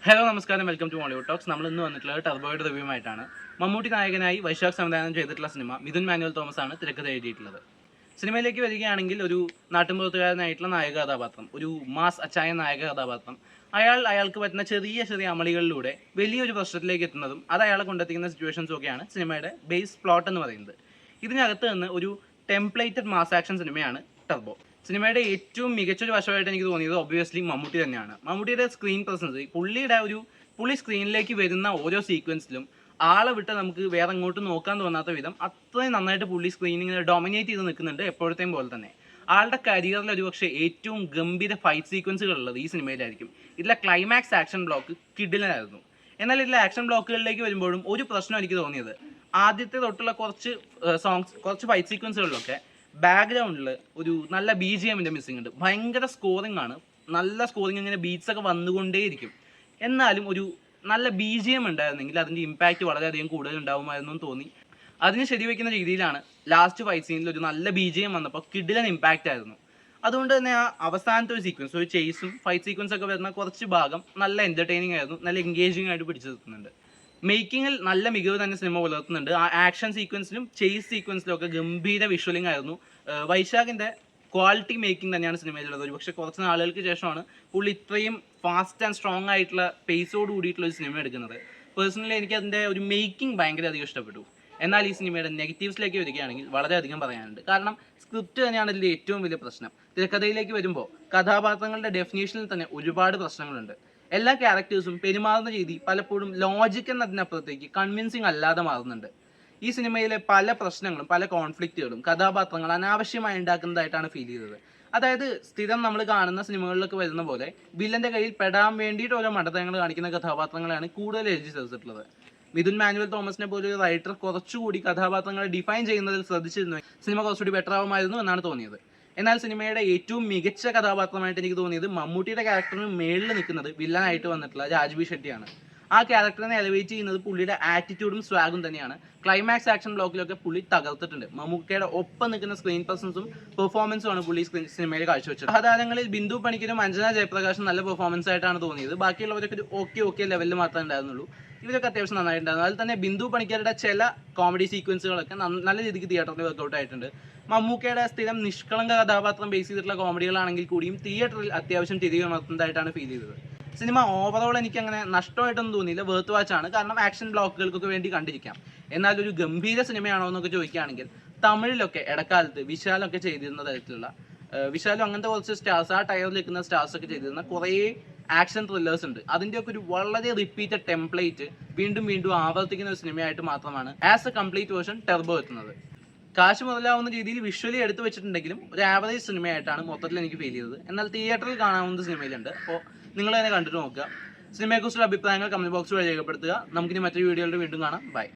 Hello നമസ്കാരം, welcome to Mollywood talks. നമ്മൾ ഇന്ന് വന്നിട്ടുള്ളത് ടർബോയുടെ റിവ്യൂ ആയിട്ടാണ്. മമ്മൂട്ടി നായകനായി വൈശാഖ് സംവിധാനം ചെയ്തിട്ടുള്ള സിനിമ മിഥുൻ മാനുവൽ തോമസ് ആണ് തിരക്കഥ എഴുതിയിട്ടുള്ളത്. സിനിമയിലേക്ക് വരികയാണെങ്കിൽ ഒരു നാട്ടിൻപുറത്തുകാരനായിട്ടുള്ള നായക കഥാപാത്രം, ഒരു മാസ് അച്ചായ നായക കഥാപാത്രം, അയാൾക്ക് പറ്റുന്ന ചെറിയ ചെറിയ അമളികളിലൂടെ വലിയൊരു പ്രശ്നത്തിലേക്ക് എത്തുന്നതും അത് അയാളെ കൊണ്ടെത്തിക്കുന്ന സിറ്റുവേഷൻസും ഒക്കെയാണ് സിനിമയുടെ ബേസ് പ്ലോട്ട് എന്ന് പറയുന്നത്. ഇതിനകത്ത് നിന്ന് ഒരു ടെംപ്ലേറ്റഡ് മാസ് ആക്ഷൻ സിനിമയാണ് ടർബോ. സിനിമയുടെ ഏറ്റവും മികച്ചൊരു വശമായിട്ട് എനിക്ക് തോന്നിയത് ഒബ്വിയസ്ലി മമ്മൂട്ടി തന്നെയാണ്. മമ്മൂട്ടിയുടെ സ്ക്രീൻ പ്രസൻസ്, പുള്ളി സ്ക്രീനിലേക്ക് വരുന്ന ഓരോ സീക്വൻസിലും ആളെ വിട്ട് നമുക്ക് വേറെ അങ്ങോട്ട് നോക്കാൻ തോന്നാത്ത വിധം അത്രയും നന്നായിട്ട് പുള്ളി സ്ക്രീനിങ്ങനെ ഡോമിനേറ്റ് ചെയ്ത് നിൽക്കുന്നുണ്ട്, എപ്പോഴത്തെയും പോലെ തന്നെ. ആളുടെ കരിയറിൽ ഒരുപക്ഷെ ഏറ്റവും ഗംഭീര ഫൈറ്റ് സീക്വൻസുകൾ ഉള്ളത് ഈ സിനിമയിലായിരിക്കും. ഇതിലെ ക്ലൈമാക്സ് ആക്ഷൻ ബ്ലോക്ക് കിഡിലനായിരുന്നു. എന്നാൽ ഇതിലെ ആക്ഷൻ ബ്ലോക്കുകളിലേക്ക് വരുമ്പോഴും ഒരു പ്രശ്നം എനിക്ക് തോന്നിയത്, ആദ്യത്തെ തൊട്ടുള്ള കുറച്ച് ഫൈറ്റ് സീക്വൻസുകളിലൊക്കെ ബാക്ക്ഗ്രൗണ്ടിൽ ഒരു നല്ല BGM മിസ്സിംഗ് ഉണ്ട്. ഭയങ്കര സ്കോറിംഗ് ആണ്, നല്ല സ്കോറിംഗ്, ഇങ്ങനെ ബീറ്റ്സ് ഒക്കെ വന്നുകൊണ്ടേയിരിക്കും. എന്നാലും ഒരു നല്ല BGM ഉണ്ടായിരുന്നെങ്കിൽ അതിൻ്റെ ഇമ്പാക്റ്റ് വളരെയധികം കൂടുതൽ ഉണ്ടാകുമായിരുന്നു എന്ന് തോന്നി. അതിന് ശരിവെക്കുന്ന രീതിയിലാണ് ലാസ്റ്റ് ഫൈറ്റ് സീനിൽ ഒരു നല്ല BGM വന്നപ്പോൾ കിഡിലൻ ഇമ്പാക്റ്റ് ആയിരുന്നു. അതുകൊണ്ട് തന്നെ ആ അവസാനത്തെ ഒരു സീക്വൻസ്, ഒരു ചേസും ഫൈറ്റ് സീക്വൻസ് ഒക്കെ വരുന്ന കുറച്ച് ഭാഗം നല്ല എൻ്റർടൈനിങ് ആയിരുന്നു, നല്ല എൻഗേജിങ് ആയിട്ട് പിടിച്ചു നിർത്തുന്നുണ്ട്. മേക്കിങ്ങിൽ നല്ല മികവ് തന്നെ സിനിമ പുലർത്തുന്നുണ്ട്. ആ ആക്ഷൻ സീക്വൻസിലും ചേസ് സീക്വൻസിലും ഒക്കെ ഗംഭീര വിഷ്വലിംഗ് ആയിരുന്നു. വൈശാഖിൻ്റെ ക്വാളിറ്റി മേക്കിംഗ് തന്നെയാണ് സിനിമയിലുള്ളത്. പക്ഷേ കുറച്ച് നാളുകൾക്ക് ശേഷമാണ് പുള്ളി ഇത്രയും ഫാസ്റ്റ് ആൻഡ് സ്ട്രോങ് ആയിട്ടുള്ള പേസോട് കൂടിയിട്ടുള്ള ഒരു സിനിമ എടുക്കുന്നത്. പേഴ്സണലി എനിക്ക് അതിൻ്റെ ഒരു മേക്കിംഗ് ഭയങ്കര അധികം ഇഷ്ടപ്പെട്ടു. എന്നാൽ ഈ സിനിമയുടെ നെഗറ്റീവ്സിലേക്ക് വരികയാണെങ്കിൽ വളരെയധികം പറയാനുണ്ട്. കാരണം സ്ക്രിപ്റ്റ് തന്നെയാണ് ഇതിൻ്റെ ഏറ്റവും വലിയ പ്രശ്നം. തിരക്കഥയിലേക്ക് വരുമ്പോൾ കഥാപാത്രങ്ങളുടെ ഡെഫിനേഷനിൽ തന്നെ ഒരുപാട് പ്രശ്നങ്ങളുണ്ട്. എല്ലാ ക്യാരക്ടേഴ്സും പെരുമാറുന്ന രീതി പലപ്പോഴും ലോജിക് എന്നതിനപ്പുറത്തേക്ക് കൺവിൻസിങ് അല്ലാതെ മാറുന്നുണ്ട്. ഈ സിനിമയിലെ പല പ്രശ്നങ്ങളും പല കോൺഫ്ലിക്റ്റുകളും കഥാപാത്രങ്ങൾ അനാവശ്യമായി ഉണ്ടാക്കുന്നതായിട്ടാണ് ഫീൽ ചെയ്തത്. അതായത് സ്ഥിരം നമ്മൾ കാണുന്ന സിനിമകളിലൊക്കെ വരുന്ന പോലെ വില്ലന്റെ കയ്യിൽ പെടാൻ വേണ്ടിയിട്ട് ഓരോ മണ്ടത്തരങ്ങൾ കാണിക്കുന്ന കഥാപാത്രങ്ങളാണ് കൂടുതൽ എഴുതി ചേർത്തിട്ടുള്ളത്. മിഥുൻ മാനുവൽ തോമസിനെ പോലെ ഒരു റൈറ്റർ കുറച്ചുകൂടി കഥാപാത്രങ്ങളെ ഡിഫൈൻ ചെയ്യുന്നതിൽ ശ്രദ്ധിച്ചിരുന്നു സിനിമ കുറച്ചുകൂടി ബെറ്റർ ആവുമായിരുന്നു എന്നാണ് തോന്നിയത്. എന്നാൽ സിനിമയുടെ ഏറ്റവും മികച്ച കഥാപാത്രമായിട്ട് എനിക്ക് തോന്നിയത് മമ്മൂട്ടിയുടെ ക്യാരക്ടറിന് മേളിൽ നിൽക്കുന്നത് വില്ലനായിട്ട് വന്നിട്ടുള്ള രാജ്ബി ഷെട്ടിയാണ്. ആ ക്യാരക്ടറിനെ എലിവേറ്റ് ചെയ്യുന്നത് പുള്ളിയുടെ ആറ്റിറ്റ്യൂഡും സ്വാഗും തന്നെയാണ്. ക്ലൈമാക്സ് ആക്ഷൻ ബ്ലോക്കിലൊക്കെ പുള്ളി തകർത്തിട്ടുണ്ട്. മമ്മൂക്കയുടെ ഒപ്പം നിൽക്കുന്ന സ്ക്രീൻ പ്രസൻസും പെർഫോമൻസും ആണ് പുള്ളി സിനിമയിൽ കാഴ്ചവെച്ചത്. സഹതാരങ്ങളിൽ ബിന്ദു പണിക്കരും അഞ്ജന ജയപ്രകാശും നല്ല പെർഫോമൻസ് ആയിട്ടാണ് തോന്നിയത്. ബാക്കിയുള്ളവരൊക്കെ ഒരു ഓക്കെ ലെവലിൽ മാത്രമേ ഉണ്ടായിരുന്നുള്ളൂ. ഇവരൊക്കെ അത്യാവശ്യം നന്നായിട്ടുണ്ടായിരുന്നു. അതിൽ തന്നെ ബിന്ദു പണിക്കരുടെ ചില കോമഡി സീക്വൻസുകളൊക്കെ നല്ല രീതിക്ക് തിയേറ്ററിൽ വർക്കൗട്ട് ആയിട്ടുണ്ട്. മമ്മൂക്കയുടെ സ്ഥിരം നിഷ്കളങ്ക കഥാപാത്രം ബേസ് ചെയ്തിട്ടുള്ള കോമഡികളാണെങ്കിൽ കൂടിയും തിയേറ്ററിൽ അത്യാവശ്യം തിരികെ ഉണർത്തുന്നതായിട്ടാണ് ഫീൽ ചെയ്തത്. സിനിമ ഓവറോൾ എനിക്ക് അങ്ങനെ നഷ്ടമായിട്ടൊന്നും തോന്നിയില്ല, വേർത്ത് വാച്ചാണ്. കാരണം ആക്ഷൻ ബ്ലോക്കുകൾക്കൊക്കെ വേണ്ടി കണ്ടിരിക്കാം. എന്നാൽ ഒരു ഗംഭീര സിനിമയാണോ എന്നൊക്കെ ചോദിക്കുകയാണെങ്കിൽ തമിഴിലൊക്കെ ഇടക്കാലത്ത് വിശാലൊക്കെ ചെയ്തിരുന്ന തരത്തിലുള്ള വിശാലും അങ്ങനത്തെ കുറച്ച് സ്റ്റാർസ്, ആ ടയറിൽ നിൽക്കുന്ന സ്റ്റാർസ് ഒക്കെ ചെയ്തിരുന്ന കുറേ ആക്ഷൻ ത്രില്ലേഴ്സ് ഉണ്ട്. അതിൻ്റെയൊക്കെ ഒരു വളരെ റിപ്പീറ്റഡ് ടെംപ്ലേറ്റ് വീണ്ടും വീണ്ടും ആവർത്തിക്കുന്ന ഒരു സിനിമയായിട്ട് മാത്രമാണ് as A complete version Turbo എത്തുന്നത്. കാശ് മുതലാവുന്ന രീതിയിൽ വിഷ്വലി എടുത്തു വെച്ചിട്ടുണ്ടെങ്കിലും ഒരു ആവറേജ് സിനിമയായിട്ടാണ് മൊത്തത്തിൽ എനിക്ക് ഫീൽ ചെയ്തത്. എന്നാൽ തിയേറ്ററിൽ കാണാവുന്ന സിനിമയിലുണ്ട്. അപ്പോൾ നിങ്ങൾ തന്നെ കണ്ടിട്ട് നോക്കുക. സിനിമയെക്കുറിച്ചുള്ള അഭിപ്രായങ്ങൾ കമന്റ് ബോക്സിൽ രേഖപ്പെടുത്തുക. നമുക്കിനി മറ്റൊരു വീഡിയോയിൽ വീണ്ടും കാണാം. ബൈ.